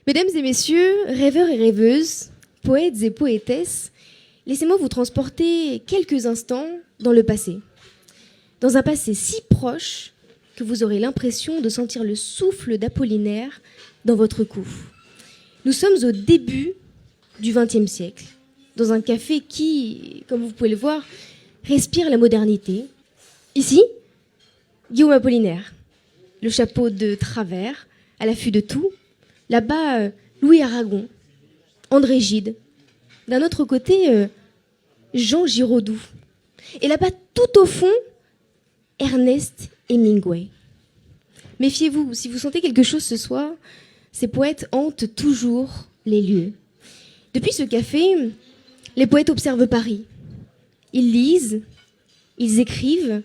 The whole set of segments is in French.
Mesdames et messieurs, rêveurs et rêveuses, poètes et poétesses, laissez-moi vous transporter quelques instants dans le passé. Dans un passé si proche que vous aurez l'impression de sentir le souffle d'Apollinaire dans votre cou. Nous sommes au début du XXe siècle, dans un café qui, comme vous pouvez le voir, respire la modernité. Ici, Guillaume Apollinaire, le chapeau de travers, à l'affût de tout. Là-bas, Louis Aragon, André Gide. D'un autre côté, Jean Giraudoux. Et là-bas, tout au fond, Ernest Hemingway. Méfiez-vous, si vous sentez quelque chose ce soir, ces poètes hantent toujours les lieux. Depuis ce café, les poètes observent Paris. Ils lisent, ils écrivent,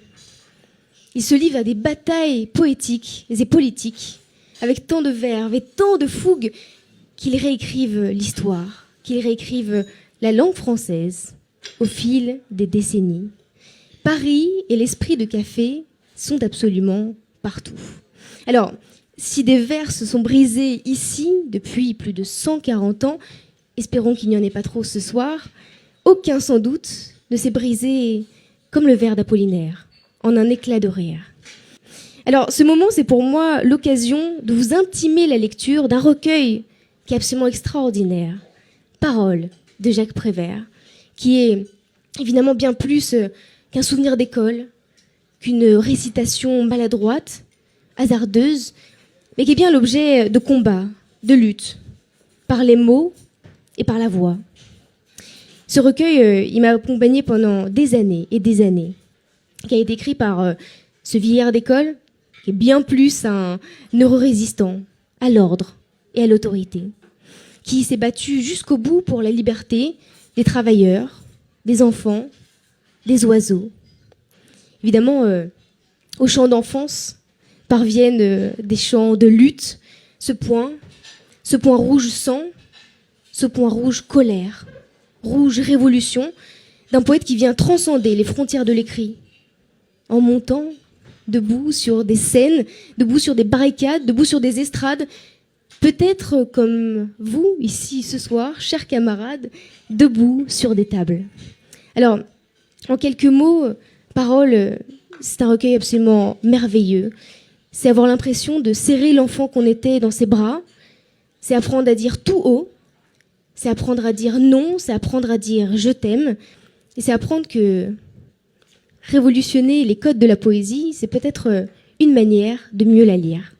ils se livrent à des batailles poétiques et politiques, avec tant de verve et tant de fougue qu'ils réécrivent l'histoire, qu'ils réécrivent la langue française au fil des décennies. Paris et l'esprit de café sont absolument partout. Alors, si des vers se sont brisés ici depuis plus de 140 ans, espérons qu'il n'y en ait pas trop ce soir, aucun sans doute ne s'est brisé comme le vers d'Apollinaire, en un éclat de rire. Alors, ce moment, c'est pour moi l'occasion de vous intimer la lecture d'un recueil qui est absolument extraordinaire, Paroles de Jacques Prévert, qui est évidemment bien plus qu'un souvenir d'école, qu'une récitation maladroite, hasardeuse, mais qui est bien l'objet de combats, de luttes, par les mots et par la voix. Ce recueil, il m'a accompagné pendant des années et des années, qui a été écrit par ce vieillard d'école, qui est bien plus un neurorésistant à l'ordre et à l'autorité, qui s'est battu jusqu'au bout pour la liberté des travailleurs, des enfants, des oiseaux. Évidemment, aux chants d'enfance parviennent des chants de lutte, ce point rouge sang, ce point rouge colère, rouge révolution, d'un poète qui vient transcender les frontières de l'écrit, en montant debout sur des scènes, debout sur des barricades, debout sur des estrades, peut-être comme vous, ici ce soir, chers camarades, debout sur des tables. Alors, en quelques mots, Paroles, c'est un recueil absolument merveilleux. C'est avoir l'impression de serrer l'enfant qu'on était dans ses bras. C'est apprendre à dire tout haut. C'est apprendre à dire non. C'est apprendre à dire je t'aime. Et c'est apprendre que révolutionner les codes de la poésie, c'est peut-être une manière de mieux la lire.